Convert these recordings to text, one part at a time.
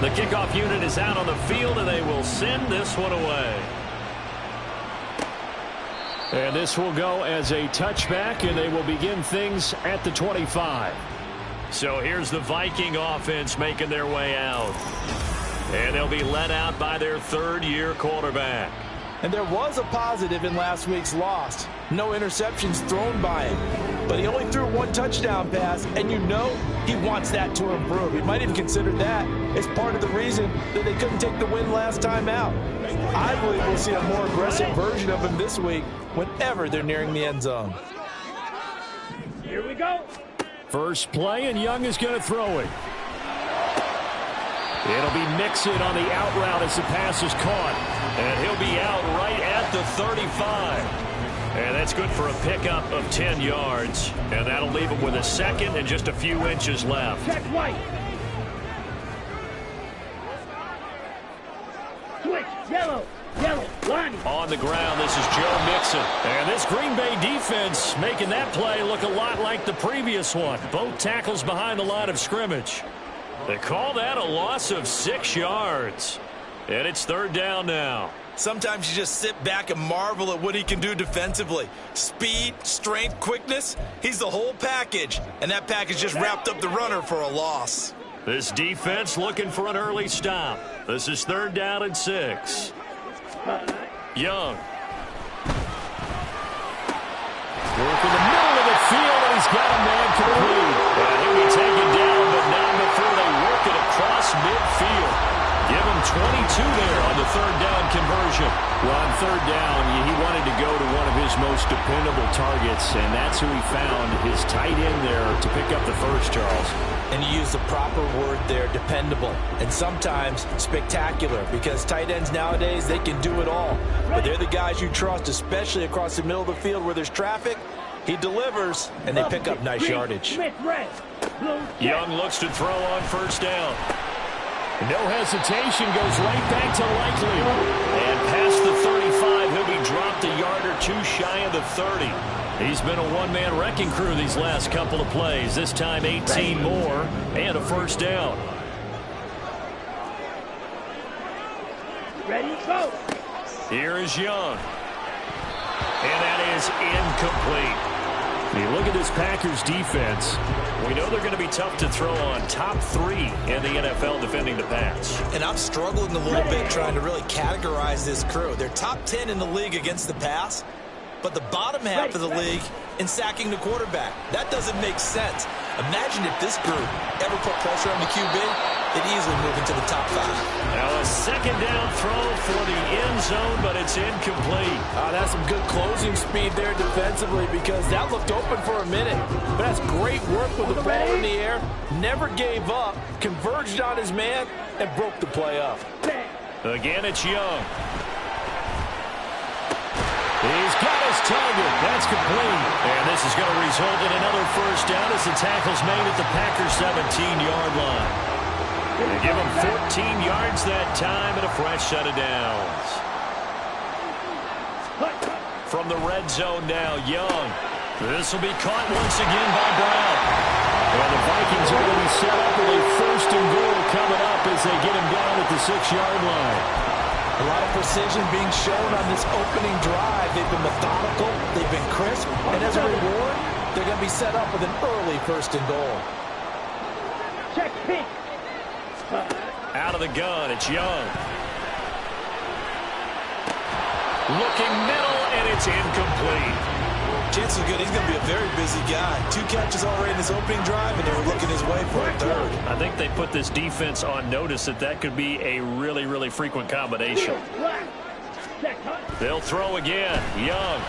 The kickoff unit is out on the field, and they will send this one away. And this will go as a touchback, and they will begin things at the 25. So here's the Viking offense making their way out. And they'll be led out by their third-year quarterback. And there was a positive in last week's loss. No interceptions thrown by him. But he only threw one touchdown pass, and you know he wants that to improve. He might even consider that as part of the reason that they couldn't take the win last time out. I believe we'll see a more aggressive version of him this week whenever they're nearing the end zone. Here we go. First play, and Young is going to throw it. It'll be Mixon on the out route as the pass is caught. And he'll be out right at the 35. And that's good for a pickup of 10 yards. And that'll leave him with a second and just a few inches left. Check right. Switch. Yellow. Yellow. Line. On the ground, this is Joe Mixon. And this Green Bay defense making that play look a lot like the previous one. Both tackles behind the line of scrimmage. They call that a loss of 6 yards. And it's third down now. Sometimes you just sit back and marvel at what he can do defensively. Speed, strength, quickness, he's the whole package. And that package just wrapped up the runner for a loss. This defense looking for an early stop. This is third down and 6. Young. Work in the middle of the field, and he's got a man complete. And he'll be taken down, but not before they work it across midfield. Give him 22 there on the third down conversion. Well, on third down, he wanted to go to one of his most dependable targets, and that's who he found, his tight end there to pick up the first, Charles. And you use the proper word there, dependable, and sometimes spectacular, because tight ends nowadays, they can do it all. But they're the guys you trust, especially across the middle of the field where there's traffic. He delivers, and they pick up nice yardage. Young looks to throw on first down. No hesitation, goes right back to Likely. And past the 35, he'll be dropped a yard or two shy of the 30. He's been a one-man wrecking crew these last couple of plays. This time 18 more and a first down. Ready, go. Here is Young. And that is incomplete. You look at this Packers defense. We know they're going to be tough to throw on. Top 3 in the NFL defending the pass. And I'm struggling a little bit trying to really categorize this crew. They're top 10 in the league against the pass, but the bottom half of the league in sacking the quarterback. That doesn't make sense. Imagine if this group ever put pressure on the QB, they'd easily move into the top 5. Now a second down throw for the end zone, but it's incomplete. That's some good closing speed there defensively, because that looked open for a minute. But that's great work with the ball in the air. Never gave up, converged on his man, and broke the play up. Again, it's Young. He's got his target. That's complete. And this is going to result in another first down as the tackle's made at the Packers' 17-yard line. They give him 14 yards that time and a fresh set of downs. From the red zone now, Young. This will be caught once again by Brown. And the Vikings are going to be set up with a first and goal coming up as they get him down at the 6-yard line. A lot of precision being shown on this opening drive. They've been methodical, they've been crisp, and as a reward, they're going to be set up with an early first and goal. Check pink. Out of the gun, it's Young. Looking middle, and it's incomplete. Chances are good he's going to be a very busy guy. 2 catches already in his opening drive, and they were looking his way for a third. I think they put this defense on notice that could be a really, really frequent combination. They'll throw again. Young.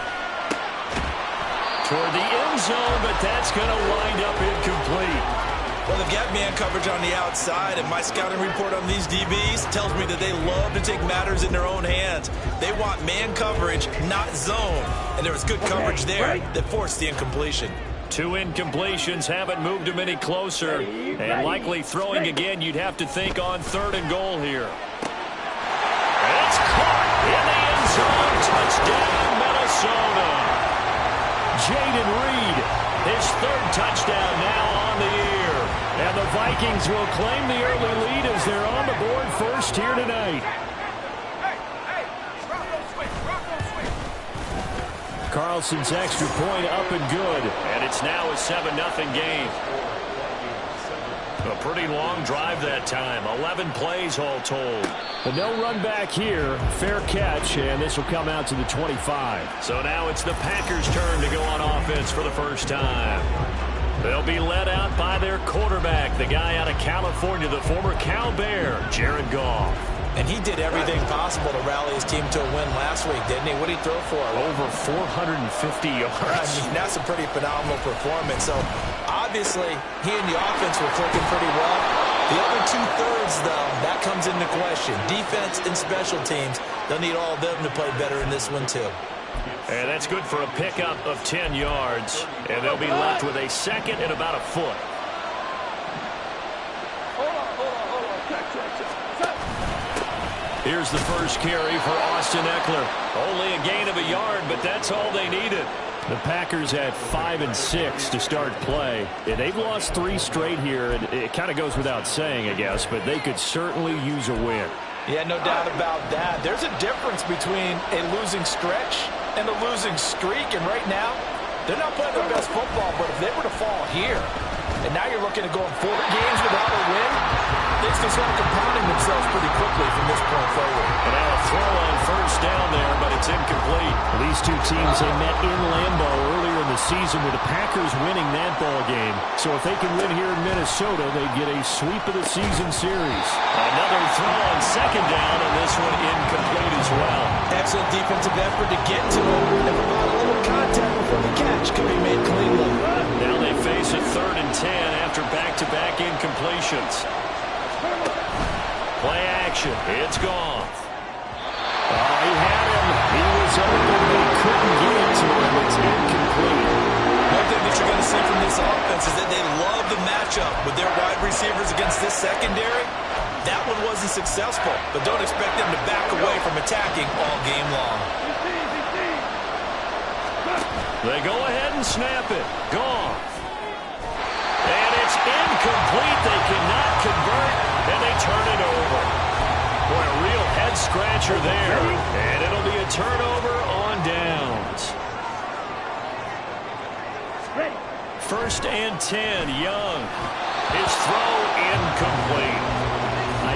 Toward the end zone, but that's going to wind up incomplete. Well, they've got man coverage on the outside, and my scouting report on these DBs tells me that they love to take matters in their own hands. They want man coverage, not zone. And there was good coverage there that forced the incompletion. 2 incompletions haven't moved him any closer. And likely throwing again, you'd have to think on third and goal here. It's caught in the end zone. Touchdown, Minnesota. Jaden Reed, his 3rd touchdown now on the year. And the Vikings Vikings will claim the early lead as they're on the board first here tonight. Carlson's extra point up and good. And it's now a 7-0 game. A pretty long drive that time. 11 plays all told. But no run back here. Fair catch, and this will come out to the 25. So now it's the Packers' turn to go on offense for the first time. They'll be led out by their quarterback, the guy out of California, the former Cal Bear, Jared Goff. And he did everything possible to rally his team to a win last week, didn't he? What did he throw for? Over 450 yards. I mean, that's a pretty phenomenal performance. So, obviously, he and the offense were clicking pretty well. The other two-thirds, though, that comes into question. Defense and special teams, they'll need all of them to play better in this one, too. And that's good for a pickup of 10 yards. And they'll be left with a second and about a foot. Here's the first carry for Austin Eckler. Only a gain of a yard, but that's all they needed. The Packers had 5 and 6 to start play. And they've lost 3 straight here. And it kind of goes without saying, I guess, but they could certainly use a win. Yeah, no doubt about that. There's a difference between a losing stretch and a losing streak. And right now, they're not playing their best football. But if they were to fall here, and now you're looking at going 4 games without a win, things can start compounding themselves pretty quickly from this point forward. And now a throw on first down there, but it's incomplete. These two teams, they met in Lambeau earlier in the season with the Packers winning that ball game. So if they can win here in Minnesota, they get a sweep of the season series. Another throw on second down, and this one incomplete as well. Excellent defensive effort to get to it and provide a little contact before the catch could be made cleanly. Now they face a 3rd and 10 after back-to-back incompletions. Play action. It's gone. Oh, he had him. He was open, but he couldn't get it to him. It's incomplete. One thing that you're going to see from this offense is that they love the matchup with their wide receivers against this secondary. That one wasn't successful, but don't expect them to back away from attacking all game long. They go ahead and snap it. Gone. And it's incomplete. They cannot convert, and they turn it over. Boy, a real head-scratcher there. And it'll be a turnover on downs. 1st and 10, Young. His throw incomplete.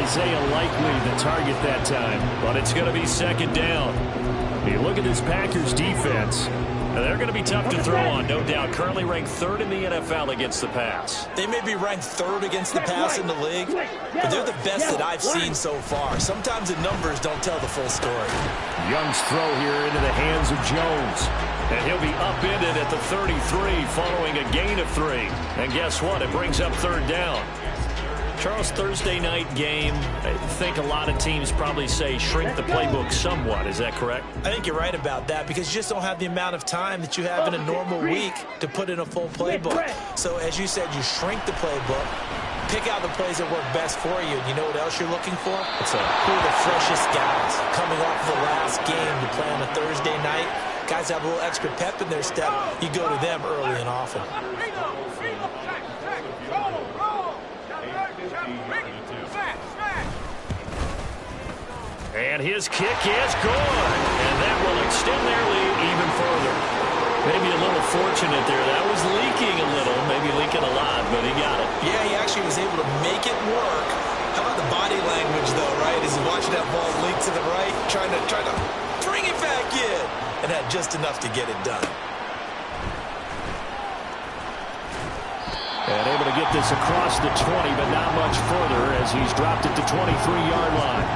Isaiah likely the target that time, but it's going to be 2nd down. You look at this Packers defense. They're going to be tough to throw on, no doubt. Currently ranked 3rd in the NFL against the pass. They may be ranked 3rd against the pass in the league, but they're the best that I've seen so far. Sometimes the numbers don't tell the full story. Young's throw here into the hands of Jones. And he'll be upended at the 33 following a gain of 3. And guess what? It brings up 3rd down. Charles, Thursday night game, I think a lot of teams probably say shrink the playbook somewhat. Is that correct? I think you're right about that because you just don't have the amount of time that you have in a normal week to put in a full playbook. So as you said, you shrink the playbook, pick out the plays that work best for you. And you know what else you're looking for? Who are the freshest guys coming off the last game to play on a Thursday night? Guys have a little extra pep in their step. You go to them early and often. And his kick is good. And that will extend their lead even further. Maybe a little fortunate there. That was leaking a little, maybe leaking a lot, but he got it. Yeah, he actually was able to make it work. How about the body language, though, right? As he's watching that ball leak to the right, trying to bring it back in. And had just enough to get it done. And able to get this across the 20, but not much further as he's dropped it to 23-yard line.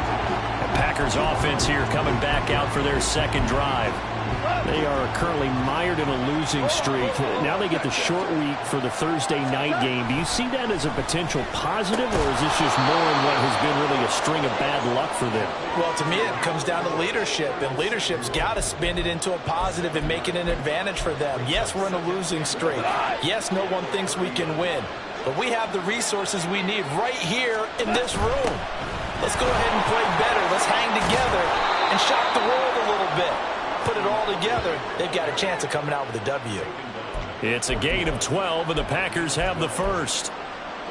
And Packers offense here coming back out for their 2nd drive. They are currently mired in a losing streak. Now they get the short week for the Thursday night game. Do you see that as a potential positive, or is this just more in what has been really a string of bad luck for them? Well, to me, it comes down to leadership, and leadership's got to spin it into a positive and make it an advantage for them. Yes, we're in a losing streak. Yes, no one thinks we can win, but we have the resources we need right here in this room. Let's go ahead and play better. Let's hang together and shock the world a little bit. Put it all together, they've got a chance of coming out with a W. It's a gain of 12, and the Packers have the first.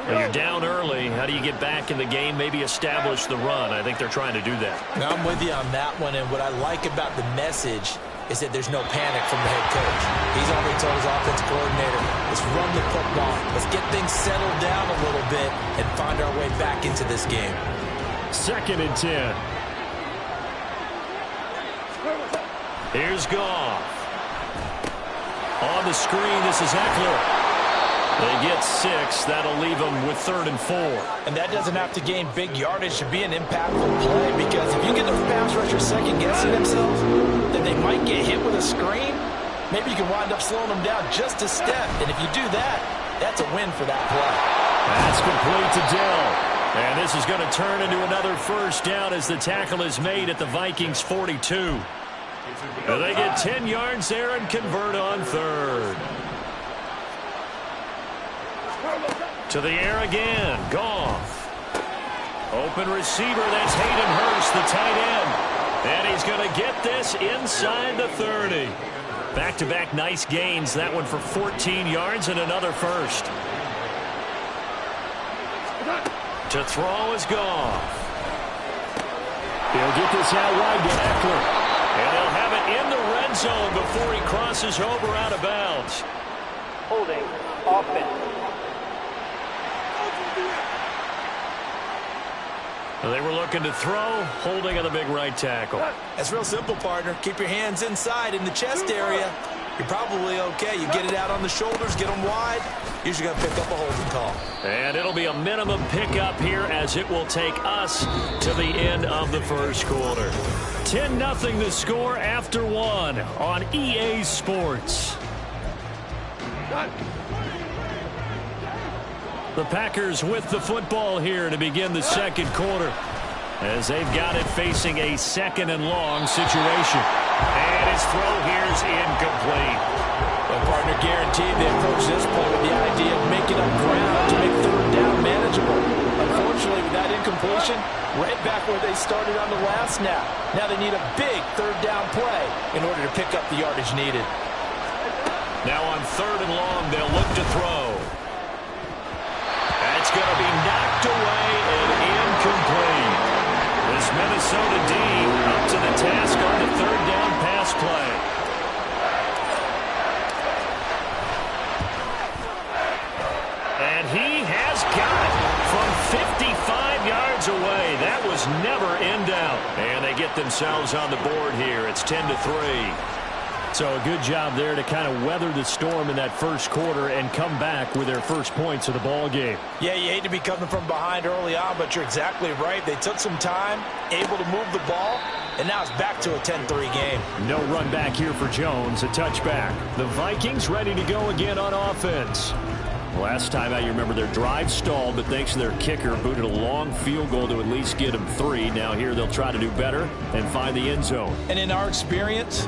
Well, you're down early. How do you get back in the game, maybe establish the run? I think they're trying to do that. Now, I'm with you on that one, and what I like about the message is that there's no panic from the head coach. He's already told his offensive coordinator, let's run the football. Let's get things settled down a little bit and find our way back into this game. 2nd and 10. Here's Goff. On the screen, this is Eckler. They get 6. That'll leave them with 3rd and 4. And that doesn't have to gain big yardage to be an impactful play, because if you get those pass rushers second-guessing themselves, then they might get hit with a screen. Maybe you can wind up slowing them down just a step. And if you do that, that's a win for that play. That's complete to Dell. And this is going to turn into another 1st down as the tackle is made at the Vikings 42. And they get 10 yards there and convert on 3rd. To the air again. Goff. Open receiver. That's Hayden Hurst, the tight end. And he's going to get this inside the 30. Back-to-back nice gains. That one for 14 yards and another 1st. To throw is Goff. He'll get this out wide to Eckler. And he'll have it in the red zone before he crosses over out of bounds. Holding. Offense. They were looking to throw, holding on the big right tackle. That's real simple, partner. Keep your hands inside in the chest area. You're probably okay. You get it out on the shoulders, get them wide. Usually going to pick up a holding call. And it'll be a minimum pickup here as it will take us to the end of the 1st quarter. 10-0 the score after 1 on EA Sports. The Packers with the football here to begin the 2nd quarter as they've got it facing a 2nd and long situation. And his throw here's incomplete. Well, partner, guaranteed they approach this play with the idea of making up ground to make 3rd down manageable. Unfortunately, with that incompletion, right back where they started on the last snap. Now they need a big 3rd down play in order to pick up the yardage needed. Now on 3rd and long, they'll look to throw. That's going to be knocked away and incomplete. This Minnesota D up to the task on the 3rd down pass play. And he has got it from 55 yards away. That was never in doubt. And they get themselves on the board here. It's 10-3. So a good job there to kind of weather the storm in that 1st quarter and come back with their 1st points of the ball game. Yeah, you hate to be coming from behind early on, but you're exactly right. They took some time, able to move the ball, and now it's back to a 10-3 game. No run back here for Jones, a touchback. The Vikings ready to go again on offense. Last time out, you remember their drive stalled, but thanks to their kicker, booted a long field goal to at least get them 3. Now here they'll try to do better and find the end zone. And in our experience,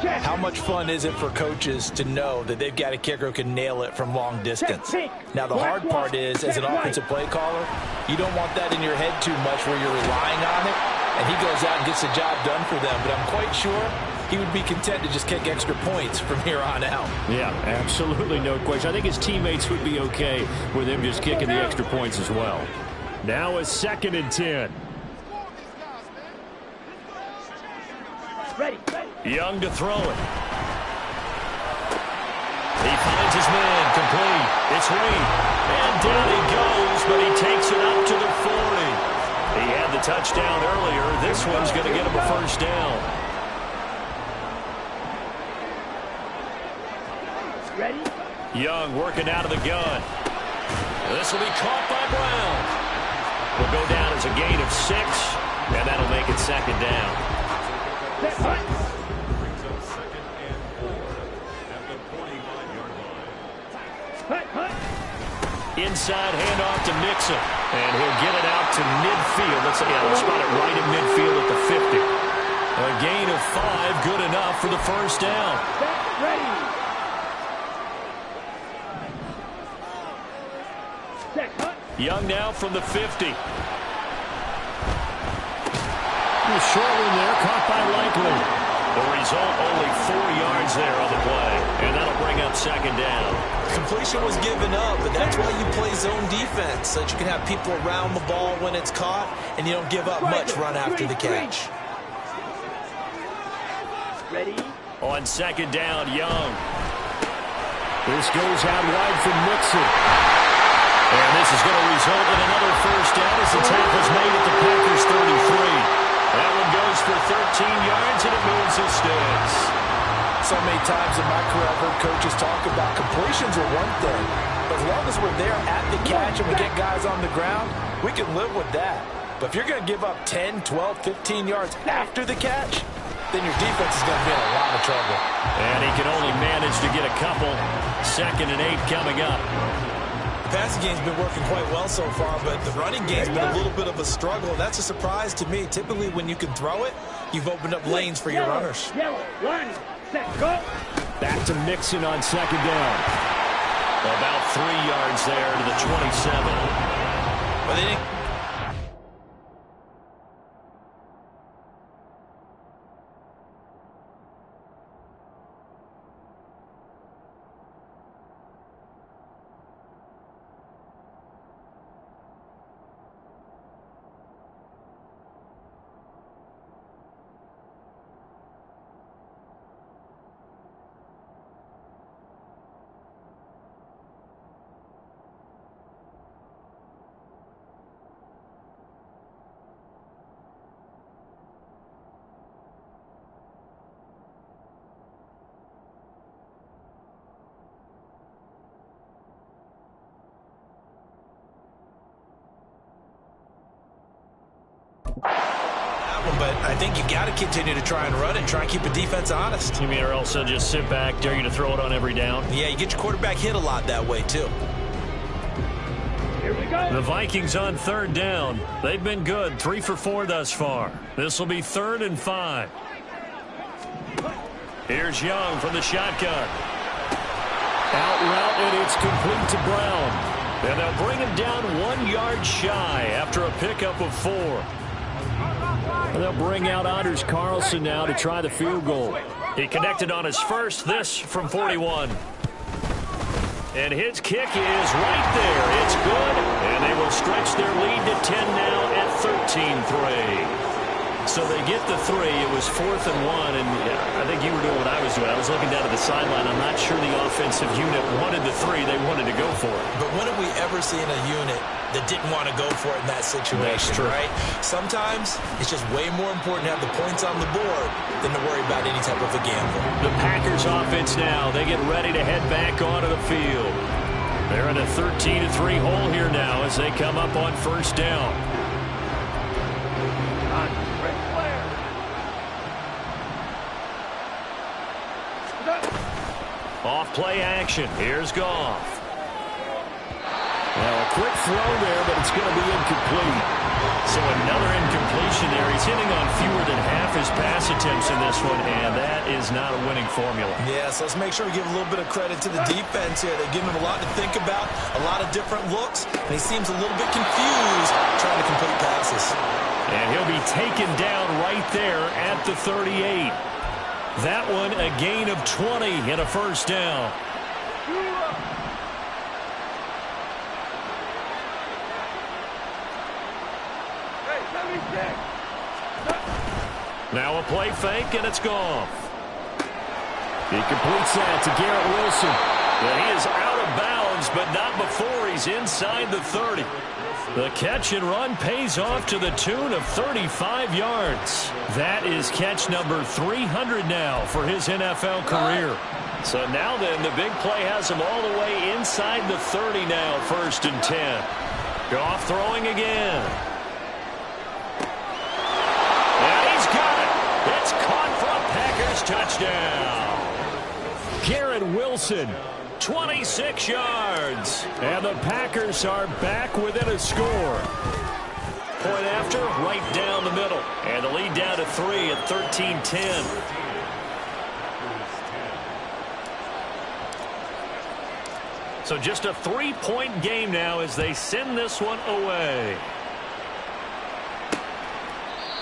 how much fun is it for coaches to know that they've got a kicker who can nail it from long distance? Now the hard part is, as an offensive play caller, you don't want that in your head too much where you're relying on it, and he goes out and gets the job done for them. But I'm quite sure he would be content to just kick extra points from here on out. Yeah, absolutely no question. I think his teammates would be okay with him just kicking the extra points as well. Now a 2nd and 10. Ready. Young to throw it. He finds his man, complete. It's Reed. And down he goes, but he takes it up to the 40. He had the touchdown earlier. This one's going to get him a 1st down. Ready? Young working out of the gun. This will be caught by Brown. Will go down as a gain of 6, and that'll make it 2nd down. Inside handoff to Mixon, and he'll get it out to midfield. Let's spot it right in midfield at the 50. A gain of 5, good enough for the 1st down. Ready. Young now from the 50. Short one there, caught by Likely. The result, only 4 yards there on the play. And that'll bring up second down. Completion was given up, but that's why you play zone defense, so that you can have people around the ball when it's caught, and you don't give up much run after the catch. Ready? On second down, Young. This goes out wide for Mixon. And this is going to result in another first down as the tackle's made at the Packers 33. That one goes for 13 yards, and it moves the sticks. So many times in my career, I've heard coaches talk about completions are one thing, but as long as we're there at the catch and we get guys on the ground, we can live with that. But if you're going to give up 10, 12, 15 yards after the catch, then your defense is going to be in a lot of trouble. And he can only manage to get a couple. 2nd and 8 coming up. The passing game's been working quite well so far, but the running game's been a little bit of a struggle. That's a surprise to me. Typically, when you can throw it, you've opened up lanes for your runners. Yellow, line, set, go. Back to Mixon on second down. About 3 yards there to the 27. But they didn't. But I think you got to continue to try and run and try and keep the defense honest. You mean or else they'll just sit back, dare you to throw it on every down? Yeah, you get your quarterback hit a lot that way, too. Here we go. The Vikings on third down. They've been good, 3 for 4 thus far. This will be 3rd and 5. Here's Young from the shotgun. Out route, and it's complete to Brown. And they'll bring him down 1 yard shy after a pickup of 4. And they'll bring out Anders Carlson now to try the field goal. He connected on his first, this from 41. And his kick is right there. It's good, and they will stretch their lead to 10 now at 13-3. So they get the 3. It was 4th and 1, and I think you were doing what I was doing. I was looking down at the sideline. I'm not sure the offensive unit wanted the 3. They wanted to go for it. But when have we ever seen a unit that didn't want to go for it in that situation, right? Sometimes it's just way more important to have the points on the board than to worry about any type of a gamble. The Packers offense now. They get ready to head back onto the field. They're in a 13-3 hole here now as they come up on first down. Off play action. Here's Goff. Well, a quick throw there, but it's going to be incomplete. So another incompletion there. He's hitting on fewer than half his pass attempts in this one, and that is not a winning formula. Yeah, so let's make sure we give a little bit of credit to the defense here. They're giving him a lot to think about, a lot of different looks, and he seems a little bit confused trying to complete passes. And he'll be taken down right there at the 38. That one a gain of 20 and a first down. Now a play fake, and it's Goff. He completes that to Garrett Wilson. And he is out of bounds, but not before he's inside the 30. The catch and run pays off to the tune of 35 yards. That is catch number 300 now for his NFL career. So now then, the big play has him all the way inside the 30 now, 1st and 10. Goff throwing again. And he's got it. It's caught for a Packers touchdown. Garrett Wilson, 26 yards. And the Packers are back within a score. Point after, right down the middle. And the lead down to 3 at 13-10. So just a 3-point game now as they send this one away.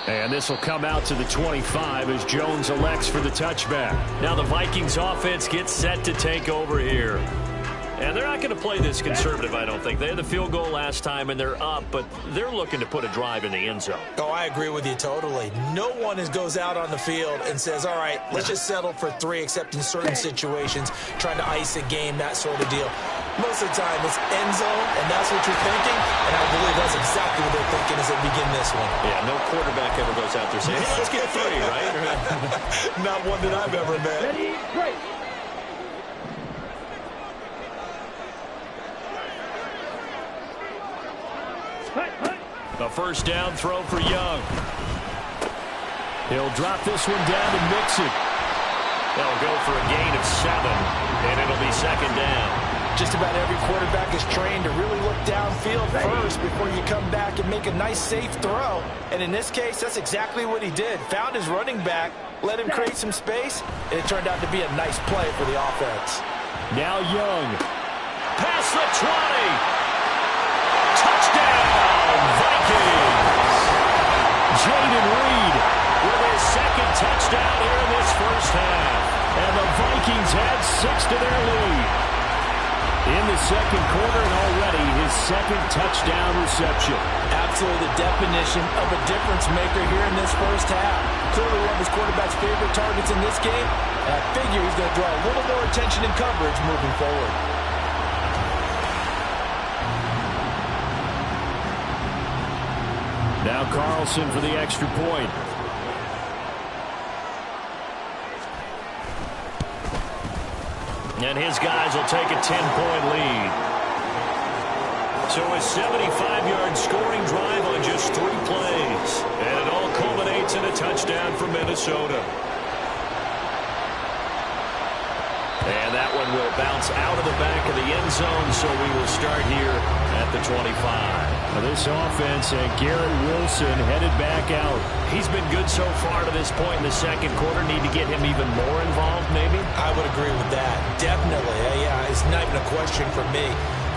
And this will come out to the 25 as Jones elects for the touchback. Now the Vikings offense gets set to take over here. And they're not going to play this conservative, I don't think. They had the field goal last time, and they're up, but they're looking to put a drive in the end zone. Oh, I agree with you totally. No one goes out on the field and says, all right, let's just settle for 3, except in certain situations, trying to ice a game, that sort of deal. Most of the time, it's end zone, and that's what you're thinking, and I believe that's exactly what they're thinking as they begin this one. Yeah, no quarterback ever goes out there saying, hey, let's get 3, right? Not one that I've ever met. Ready, break. A first down throw for Young. He'll drop this one down to Mixon. They'll go for a gain of 7, and it'll be second down. Just about every quarterback is trained to really look downfield first before you come back and make a nice, safe throw. And in this case, that's exactly what he did. Found his running back, let him create some space, and it turned out to be a nice play for the offense. Now Young. Past the 20. Touchdown, Vikings! Jaden Reed with his second touchdown here in this first half. And the Vikings add 6 to their lead. In the second quarter, and already his second touchdown reception. Absolutely the definition of a difference maker here in this first half. Clearly one of his quarterback's favorite targets in this game. And I figure he's going to draw a little more attention and coverage moving forward. Now Carlson for the extra point. And his guys will take a 10-point lead. So a 75-yard scoring drive on just 3 plays. And it all culminates in a touchdown for Minnesota. And that one will bounce out of the back of the end zone, so we will start here at the 25. Now this offense and Garrett Wilson headed back out. He's been good so far to this point in the second quarter. Need to get him even more involved, maybe? I would agree with that. Definitely. Yeah, it's not even a question for me.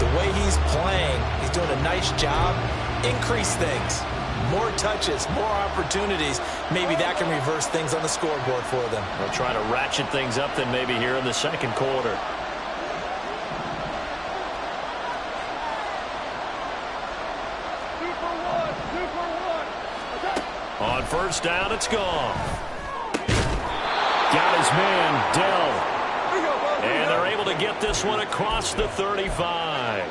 The way he's playing, he's doing a nice job. Increase things. More touches, more opportunities. Maybe that can reverse things on the scoreboard for them. They'll try to ratchet things up then maybe here in the second quarter. On first down, it's gone. Got his man, Dell. And they're able to get this one across the 35.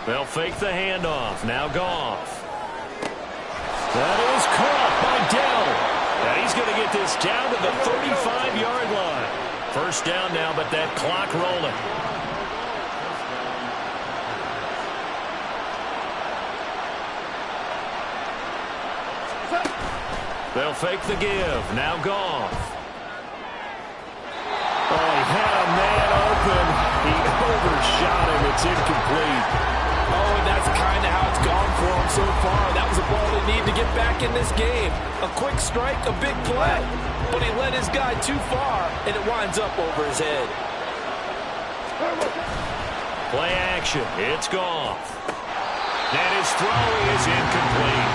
They'll fake the handoff. Now Goff. That is caught by Dell. And he's going to get this down to the 35-yard line. First down now, but that clock rolling. They'll fake the give. Now Goff. Oh, he had a man open. He overshot him. It's incomplete. Oh, and that's kind of how it's gone for him so far. That was a ball they need to get back in this game. A quick strike, a big play. But he led his guy too far, and it winds up over his head. Play action. It's Goff. And his throw is incomplete.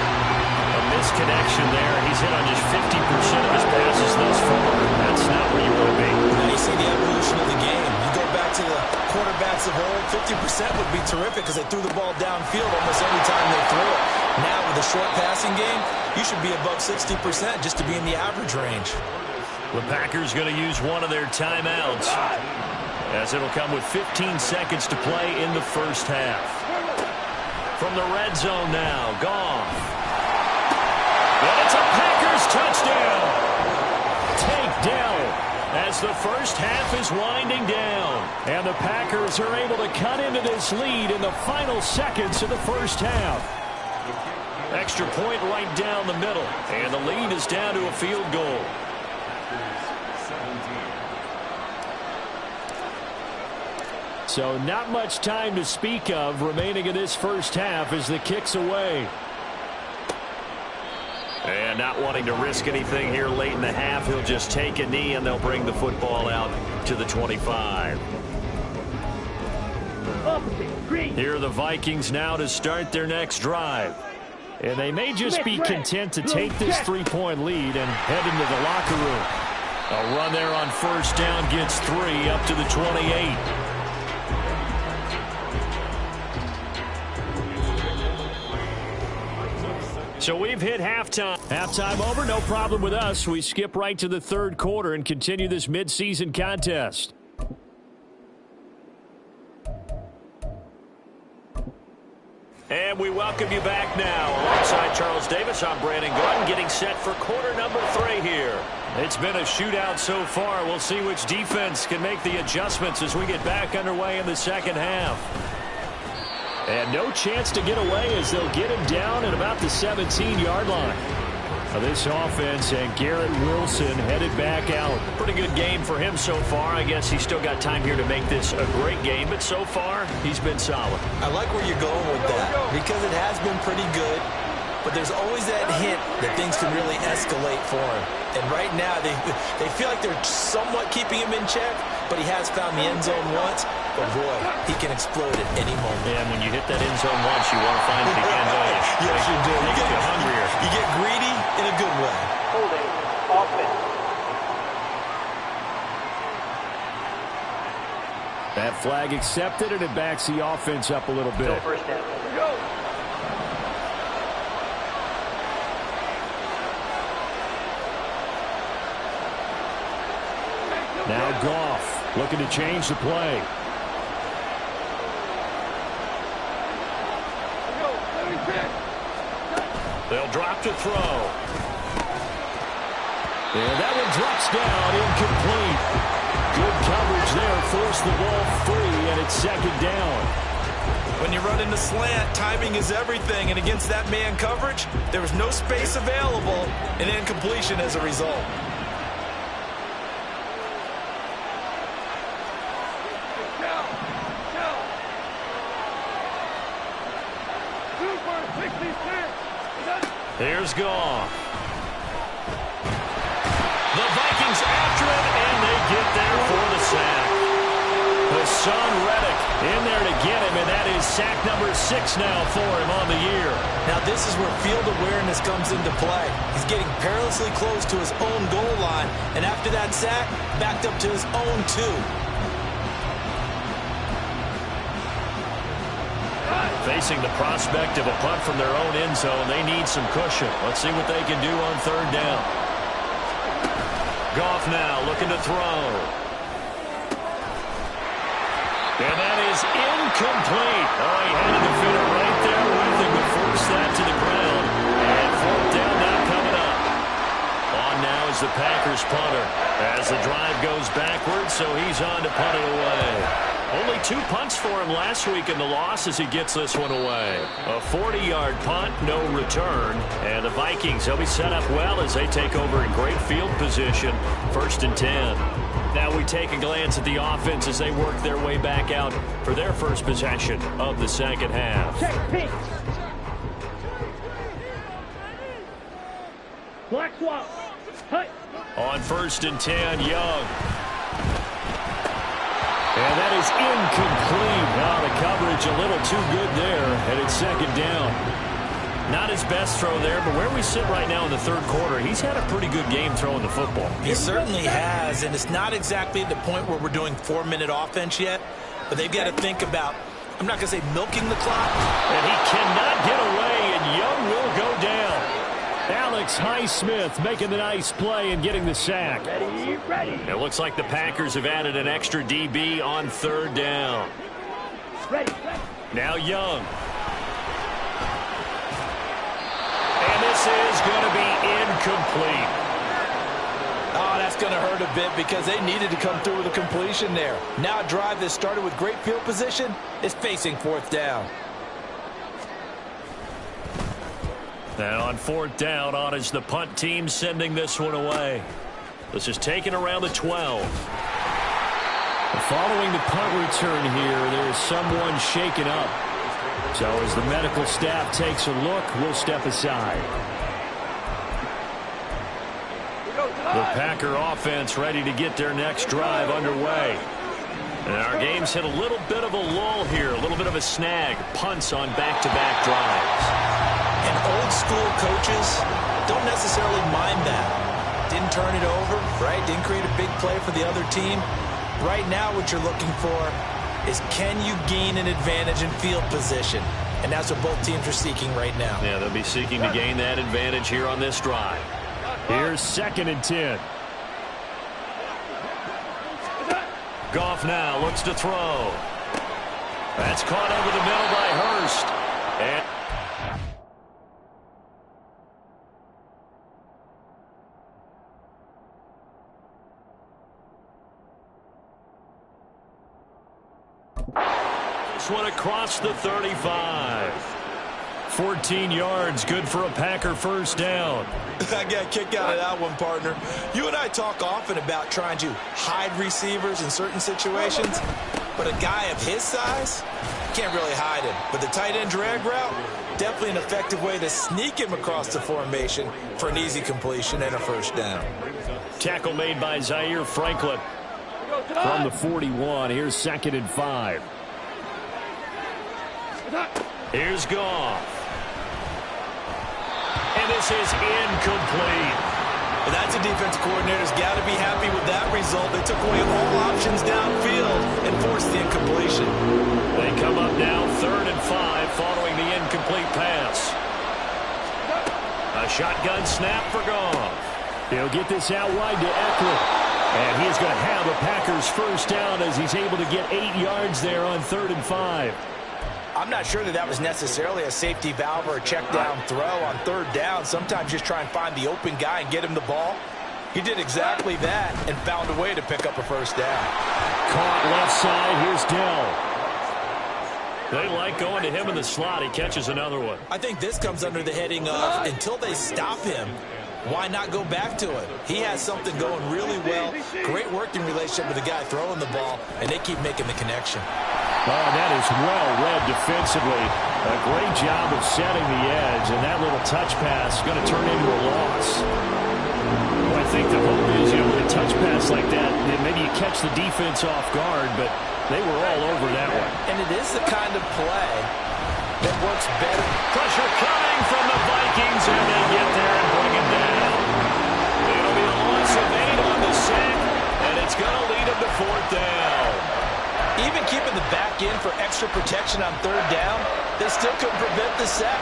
A misconnection there. He's hit on just 50% of his passes thus far. That's not where you want to be. Now you see the evolution of the game. You go back to the quarterbacks of old, 50% would be terrific because they threw the ball downfield almost every time they threw it. Now with a short passing game, you should be above 60% just to be in the average range. The Packers going to use one of their timeouts as it'll come with 15 seconds to play in the first half. From the red zone now, Goff. And it's a Packers touchdown. Take Dell as the first half is winding down. And the Packers are able to cut into this lead in the final seconds of the first half. Extra point right down the middle. And the lead is down to a field goal. So not much time to speak of remaining in this first half as the kick's away. And not wanting to risk anything here late in the half, he'll just take a knee and they'll bring the football out to the 25. Opposite. Green. Here are the Vikings now to start their next drive. And they may just be content to take this 3-point lead and head into the locker room. A run there on first down gets 3 up to the 28. So we've hit halftime. Halftime over, no problem with us. We skip right to the third quarter and continue this midseason contest. And we welcome you back now. Alongside Charles Davis, I'm Brandon Gordon, getting set for quarter number 3 here. It's been a shootout so far. We'll see which defense can make the adjustments as we get back underway in the second half. And no chance to get away as they'll get him down at about the 17-yard line. Now this offense and Garrett Wilson headed back out. Pretty good game for him so far. I guess he's still got time here to make this a great game, but so far he's been solid. I like where you're going with that because it has been pretty good, but there's always that hint that things can really escalate for him. And right now they feel like they're somewhat keeping him in check, but he has found the end zone once. But boy, he can explode at any moment. And when you hit that end zone once, you want to find it again, don't you? Yes, you do. You get hungrier. You get greedy in a good way. Holding. Offense. That flag accepted, and it backs the offense up a little bit. Go first down. Go. Now Goff looking to change the play. They'll drop to throw. And that one drops down, incomplete. Good coverage there, forced the ball free, and it's second down. When you run in the slant, timing is everything, and against that man coverage, there was no space available, and incompletion as a result. Here's Goff. The Vikings after it, and they get there for the sack. Hassan Reddick in there to get him, and that is sack number 6 now for him on the year. Now this is where field awareness comes into play. He's getting perilously close to his own goal line, and after that sack, backed up to his own 2. Facing the prospect of a punt from their own end zone, they need some cushion. Let's see what they can do on third down. Goff now looking to throw. And that is incomplete. Oh, he had a defender right there with him to force that to the ground. And fourth down now coming up. On now is the Packers punter as the drive goes backwards, so he's on to punt it away. Only 2 punts for him last week in the loss as he gets this one away. A 40-yard punt, no return. And the Vikings, they'll be set up well as they take over in great field position. 1st and 10. Now we take a glance at the offense as they work their way back out for their first possession of the second half. Check, pink. Black swap. Hut. On 1st and 10, Young. And that is incomplete. Now the coverage a little too good there, and it's second down. Not his best throw there, but where we sit right now in the third quarter, he's had a pretty good game throwing the football. He certainly has, and it's not exactly at the point where we're doing 4-minute offense yet, but they've got to think about, I'm not going to say milking the clock. And he cannot get away, and Young will go down. Alex Highsmith making the nice play and getting the sack. Ready, ready. It looks like the Packers have added an extra DB on third down. Ready, ready. Now Young. And this is going to be incomplete. Oh, that's going to hurt a bit because they needed to come through with a completion there. Now a drive that started with great field position is facing 4th down. And on 4th down, on is the punt team sending this one away. This is taken around the 12. Following the punt return here, there is someone shaken up. So as the medical staff takes a look, we'll step aside. The Packer offense ready to get their next drive underway. And our game's hit a little bit of a lull here, a little bit of a snag. Punts on back-to-back drives. And old school coaches don't necessarily mind that. Didn't turn it over, right? Didn't create a big play for the other team. Right now what you're looking for is, can you gain an advantage in field position? And that's what both teams are seeking right now. Yeah, they'll be seeking to gain that advantage here on this drive. Here's 2nd and 10. Goff now looks to throw. That's caught over the middle by Hurst. And this one across the 35. 14 yards, good for a Packer first down. I got a kick out of that one, partner. You and I talk often about trying to hide receivers in certain situations, but a guy of his size, can't really hide him. But the tight end drag route, definitely an effective way to sneak him across the formation for an easy completion and a first down. Tackle made by Zaire Franklin. From the 41, here's 2nd and 5. Here's Goff. And this is incomplete. Well, that's a defense coordinator's got to be happy with that result. They took away all options downfield and forced the incompletion. They come up now 3rd and 5 following the incomplete pass. A shotgun snap for Goff. He'll get this out wide to Eckler. And he's going to have a Packers first down as he's able to get 8 yards there on 3rd and 5. I'm not sure that was necessarily a safety valve or a check down throw on 3rd down. Sometimes just try and find the open guy and get him the ball. He did exactly that and found a way to pick up a first down. Caught left side. Here's Dell. They like going to him in the slot. He catches another one. I think this comes under the heading of, until they stop him, why not go back to it? He has something going really well. Great working relationship with the guy throwing the ball, and they keep making the connection. Oh, that is well read defensively. A great job of setting the edge, and that little touch pass is going to turn into a loss. Well, I think the hope is, with a touch pass like that, maybe you catch the defense off guard, but they were all over that one. And it is the kind of play that works better. Pressure coming from the Vikings, and they get there and bring him down. It'll be a loss of 8 on the sack, and it's going to lead him to 4th down. Even keeping the back in for extra protection on 3rd down, they still couldn't prevent the sack.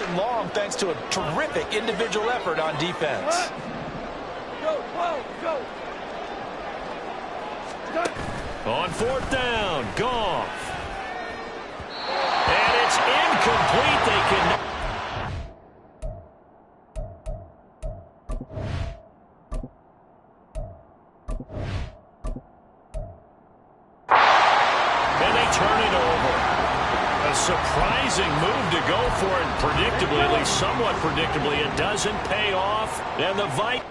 and long thanks to a terrific individual effort on defense. Go, go. On fourth down, Goff. And it's incomplete. They can. And they turn it over. A surprising move to go for it. Predictably, at least somewhat predictably, it doesn't pay off. And the Vikings.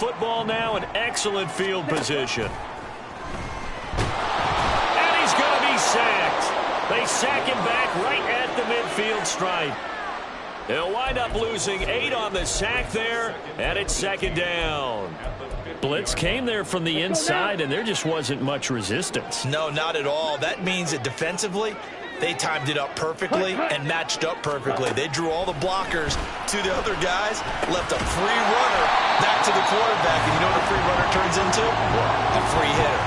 football now in excellent field position. And he's going to be sacked. They sack him back right at the midfield stripe. He'll wind up losing 8 on the sack there, and it's second down. Blitz came there from the inside, and there just wasn't much resistance. No, not at all. That means that defensively, they timed it up perfectly and matched up perfectly. They drew all the blockers to the other guys, left a free runner back to the quarterback. And you know what a free runner turns into? A free hitter.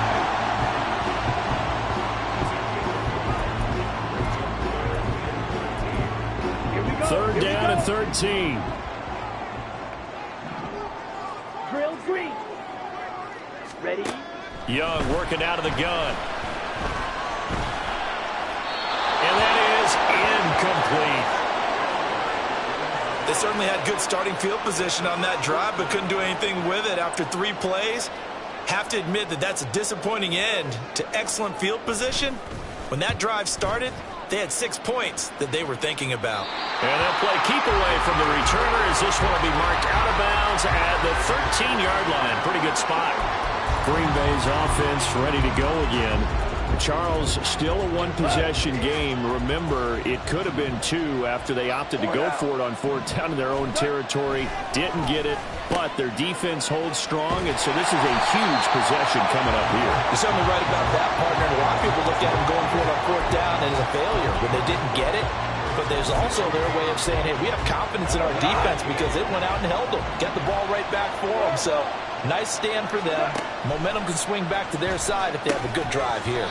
Third down and 13. Drill green. Ready? Young working out of the gun. And that is incomplete. They certainly had good starting field position on that drive, but couldn't do anything with it after 3 plays. Have to admit that that's a disappointing end to excellent field position. When that drive started, they had 6 points that they were thinking about. And they'll play keep away from the returner as this one will be marked out of bounds at the 13-yard line. Pretty good spot. Green Bay's offense ready to go again. Charles, still a one-possession game. Remember, it could have been 2 after they opted to go for it on 4th down in their own territory. Didn't get it, but their defense holds strong, and so this is a huge possession coming up here. You're certainly right about that, partner. And a lot of people look at them going for it on 4th down as a failure when they didn't get it. But there's also their way of saying, hey, we have confidence in our defense because it went out and held them. Get the ball right back for them. So nice stand for them. Momentum can swing back to their side if they have a good drive here.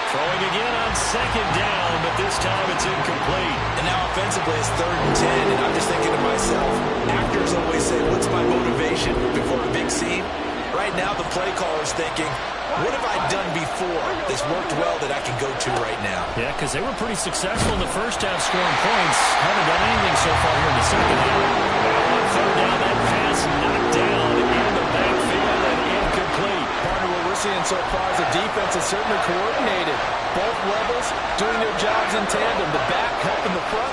Throwing again on second down, but this time it's incomplete. And now offensively it's 3rd and 10, and I'm just thinking to myself, actors always say, what's my motivation before a big scene? Right now the play caller's thinking, what have I done before that's worked well that I can go to right now? Yeah, because they were pretty successful in the first half scoring points. Haven't done anything so far here in the second half. Now on 3rd down, that pass knocked down in the backfield and incomplete. Partner, what we're seeing so far is the defense is certainly coordinated. Both levels doing their jobs in tandem. The back helping the front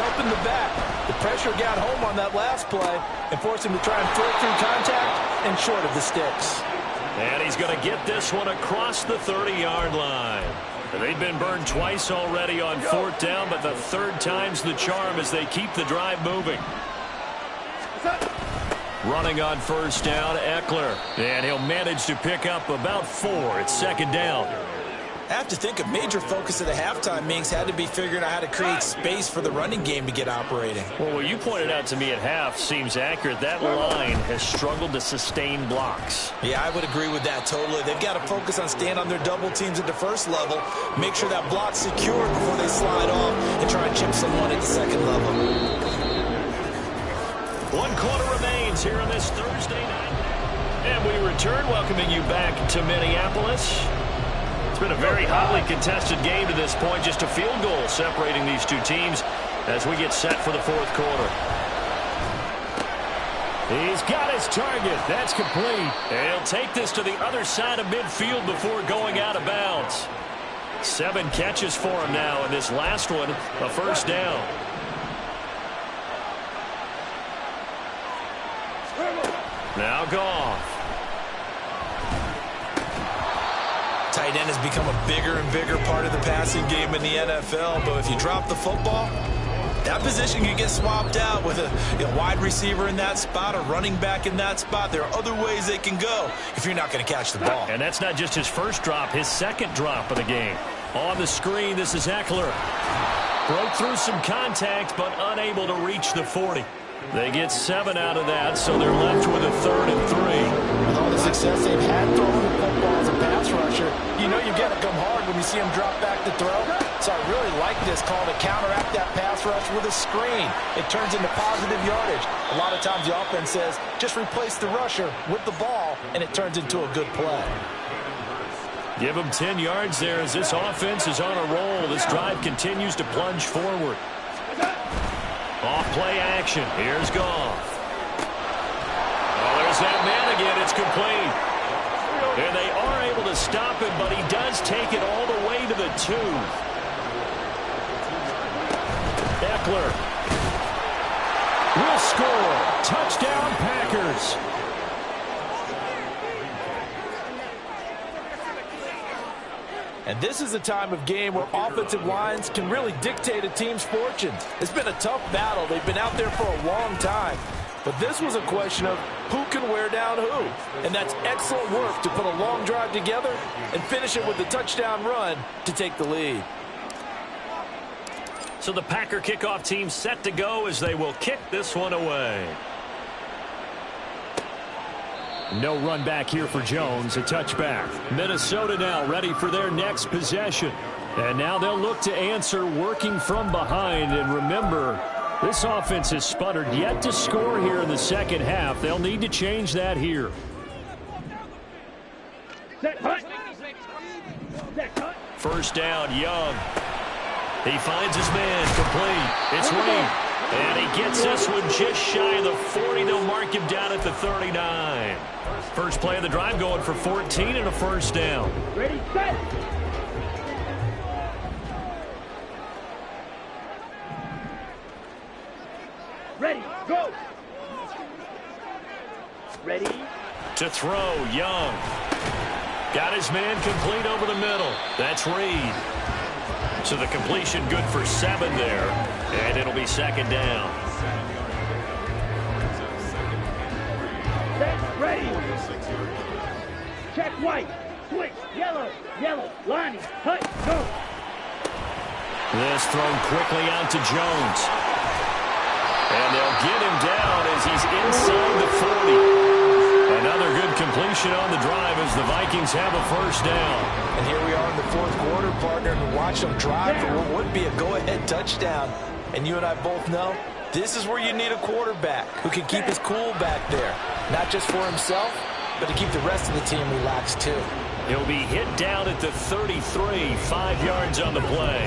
helping the back. The pressure got home on that last play and forced him to try and throw through contact and short of the sticks. And he's going to get this one across the 30-yard line. They've been burned twice already on 4th down, but the 3rd time's the charm as they keep the drive moving. Running on 1st down, Eckler. And he'll manage to pick up about 4. It's 2nd down. I have to think a major focus of the halftime meetings had to be figuring out how to create space for the running game to get operating. Well, what you pointed out to me at half seems accurate. That line has struggled to sustain blocks. Yeah, I would agree with that totally. They've got to focus on staying on their double teams at the first level, make sure that block's secured before they slide off, and try and chip someone at the second level. 1 quarter remains here on this Thursday night. And we return, welcoming you back to Minneapolis. It's been a very hotly contested game to this point. Just a field goal separating these two teams as we get set for the 4th quarter. He's got his target. That's complete. And he'll take this to the other side of midfield before going out of bounds. 7 catches for him now, and this last one, a 1st down. Now Goff. Tight end has become a bigger and bigger part of the passing game in the NFL, but if you drop the football, that position can get swapped out with a wide receiver in that spot, a running back in that spot. There are other ways they can go if you're not going to catch the ball. And that's not just his first drop, his 2nd drop of the game. On the screen, this is Eckler. Broke through some contact, but unable to reach the 40. They get 7 out of that, so they're left with a 3rd and 3. With all the success they've had throwing the football as a pass rusher, you know you got to come hard when you see him drop back to throw. So I really like this call to counteract that pass rush with a screen. It turns into positive yardage. A lot of times the offense says, just replace the rusher with the ball, and it turns into a good play. Give him 10 yards there as this offense is on a roll. This drive continues to plunge forward. Off play action. Here's Goff. Oh, there's that man again. It's complete. And they are able to stop him, but he does take it all the way to the 2. Eckler will score. Touchdown, Packers. And this is a time of game where offensive lines can really dictate a team's fortunes. It's been a tough battle. They've been out there for a long time. But this was a question of who can wear down who. And that's excellent work to put a long drive together and finish it with a touchdown run to take the lead. So the Packer kickoff team set to go as they will kick this one away. No run back here for Jones, a touchback. Minnesota now ready for their next possession. And now they'll look to answer working from behind. And remember, this offense has sputtered yet to score here in the second half. They'll need to change that here. First down, Young. He finds his man, complete. It's Reed. And he gets this one just shy of the 40. They'll mark him down at the 39. First play of the drive going for 14 and a first down. Ready, set. Ready, go. Ready. To throw, Young. Got his man complete over the middle. That's Reed. So the completion good for 7 there. And it'll be second down. Set, ready. Check white. Switch. Yellow. Yellow. Lining. Hut. Go. This thrown quickly out to Jones. And they'll get him down as he's inside the 40. Another good completion on the drive as the Vikings have a first down. And here we are in the fourth quarter, partner, and watch them drive for what would be a go-ahead touchdown. And you and I both know this is where you need a quarterback who can keep his cool back there. Not just for himself, but to keep the rest of the team relaxed too. He'll be hit down at the 33, 5 yards on the play.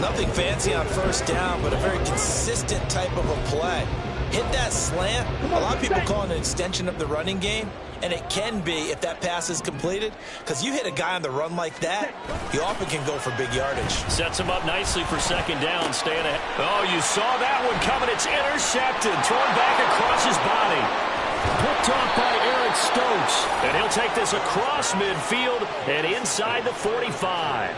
Nothing fancy on first down, but a very consistent type of a play. Hit that slant. A lot of people call it an extension of the running game, and it can be if that pass is completed, because you hit a guy on the run like that, he often can go for big yardage. Sets him up nicely for second down, staying ahead. Oh, you saw that one coming. It's intercepted, thrown back across his body. Picked off by Eric Stokes, and he'll take this across midfield and inside the 45.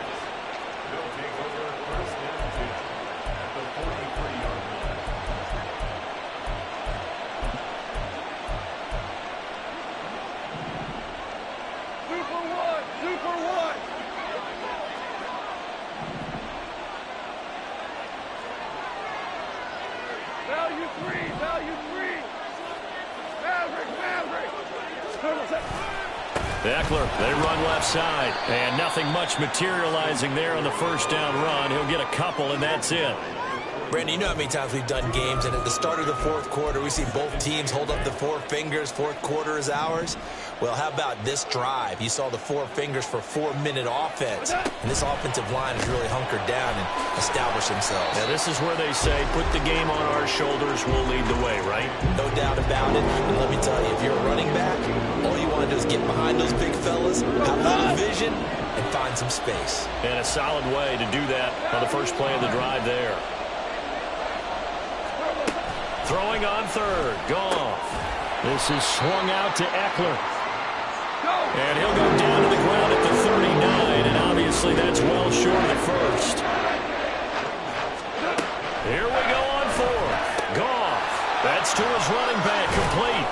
Eckler, they run left side, and nothing much materializing there on the first down run. He'll get a couple, and that's it. Brandon, you know how many times we've done games, and at the start of the fourth quarter, we see both teams hold up the 4 fingers, fourth quarter is ours. Well, how about this drive? You saw the 4 fingers for 4-minute offense, and this offensive line has really hunkered down and established themselves. Now, this is where they say, put the game on our shoulders, we'll lead the way, right? No doubt about it, and let me tell you, if you're a running back, all you want to do is get behind those big fellas, have a little vision, and find some space. And a solid way to do that on the first play of the drive there. Throwing on third, Goff. This is swung out to Eckler. And he'll go down to the ground at the 39, and obviously that's well short of the first. Here we go on fourth. Goff. That's to his running back, complete.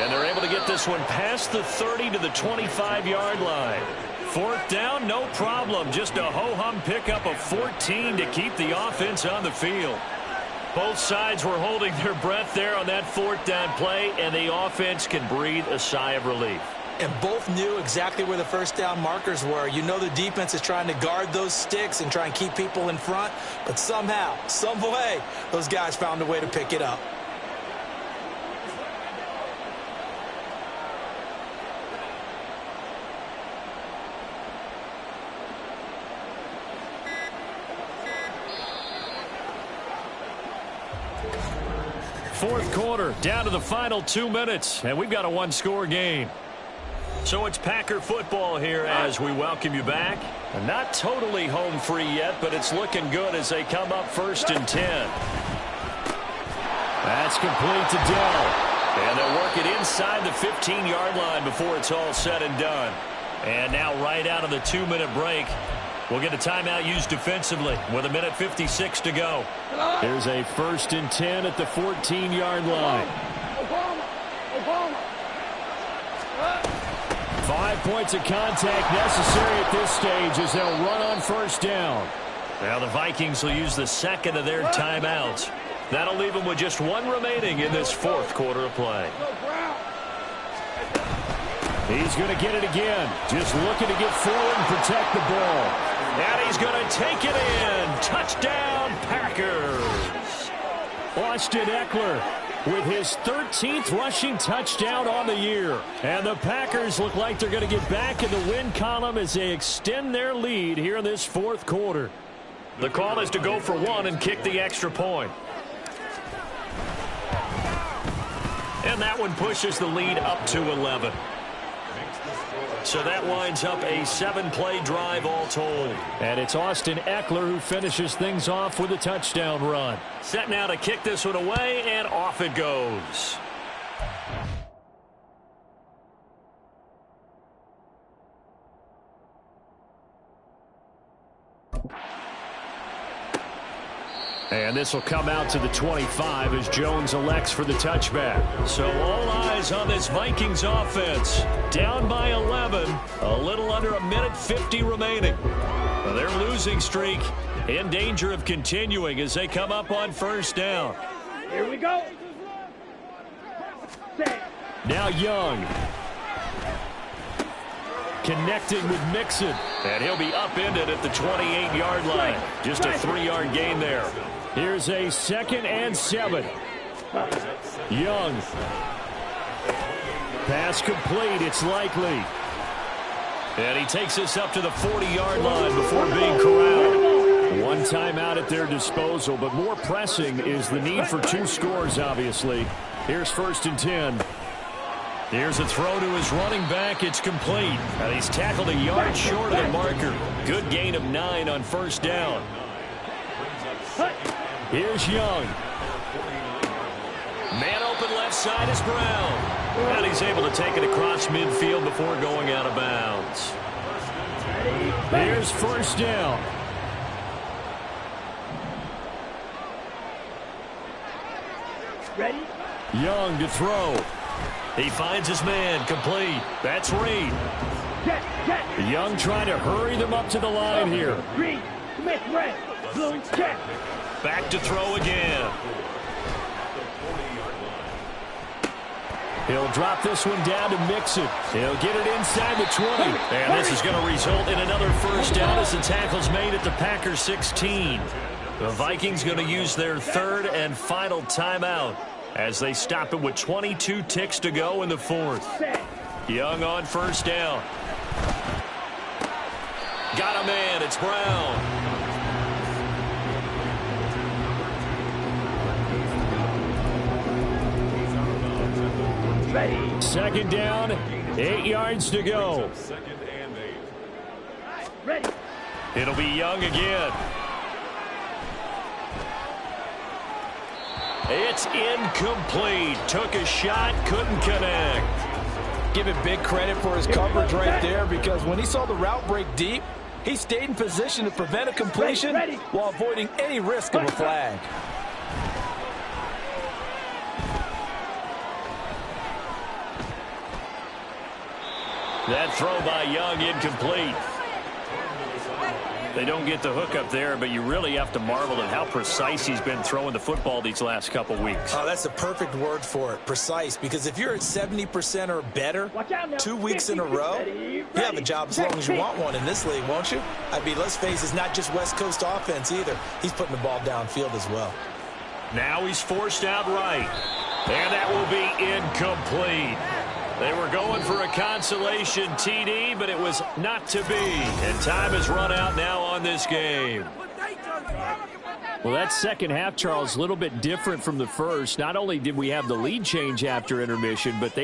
And they're able to get this one past the 30 to the 25-yard line. Fourth down, no problem. Just a ho-hum pickup of 14 to keep the offense on the field. Both sides were holding their breath there on that fourth down play, and the offense can breathe a sigh of relief. And both knew exactly where the first down markers were. You know the defense is trying to guard those sticks and try and keep people in front, but somehow, some way, those guys found a way to pick it up. Fourth quarter, down to the final 2 minutes, and we've got a one-score game. So it's Packer football here as we welcome you back. Not totally home free yet, but it's looking good as they come up 1st and 10. That's complete to Dell. And they'll work it inside the 15-yard line before it's all said and done. And now right out of the 2-minute break, we'll get a timeout used defensively with 1:56 to go. There's a 1st and 10 at the 14-yard line. 5 points of contact necessary at this stage as they'll run on 1st down. Now the Vikings will use the 2nd of their timeouts. That'll leave them with just 1 remaining in this 4th quarter of play. He's going to get it again. Just looking to get forward and protect the ball. And he's going to take it in. Touchdown, Packers. Austin Eckler with his 13th rushing touchdown on the year. And the Packers look like they're going to get back in the win column as they extend their lead here in this 4th quarter. The call is to go for 1 and kick the extra point. And that one pushes the lead up to 11. So that winds up a 7-play drive all told. And it's Austin Eckler who finishes things off with a touchdown run. Set now to kick this one away, and off it goes. And this will come out to the 25 as Jones elects for the touchback. So all eyes on this Vikings offense. Down by 11, a little under 1:50 remaining. Well, their losing streak in danger of continuing as they come up on 1st down. Here we go. Now Young. Connecting with Mixon. And he'll be upended at the 28-yard line. Just a 3-yard gain there. Here's a 2nd and 7. Young. Pass complete. It's likely. And he takes this up to the 40-yard line before being corralled. 1 timeout at their disposal, but more pressing is the need for 2 scores, obviously. Here's 1st and 10. Here's a throw to his running back. It's complete. And he's tackled a yard short of the marker. Good gain of 9 on 1st down. Here's Young. Man open left side is Brown. And he's able to take it across midfield before going out of bounds. Here's 1st down. Ready? Young to throw. He finds his man. Complete. That's Reed. Young trying to hurry them up to the line here. Green, Smith, red, blue, check. Back to throw again. He'll drop this one down to Mixon. He'll get it inside the 20. And this is going to result in another 1st down as the tackle's made at the Packers 16. The Vikings going to use their 3rd and final timeout as they stop it with 22 ticks to go in the 4th. Young on 1st down. Got a man. It's Brown. Ready. 2nd down, 8 yards to go. Ready. It'll be Young again. It's incomplete. Took a shot, couldn't connect. Give him big credit for his coverage right there, because when he saw the route break deep, he stayed in position to prevent a completion while avoiding any risk of a flag. That throw by Young incomplete. They don't get the hook up there, but you really have to marvel at how precise he's been throwing the football these last couple weeks. Oh, that's the perfect word for it, precise, because if you're at 70% or better 2 weeks in a row, you have a job as long as you want one in this league, won't you? I mean, let's face it, it's not just West Coast offense either. He's putting the ball downfield as well. Now he's forced out right, and that will be incomplete. They were going for a consolation TD, but it was not to be. And time has run out now on this game. Well, that 2nd half, Charles, a little bit different from the first. Not only did we have the lead change after intermission, but they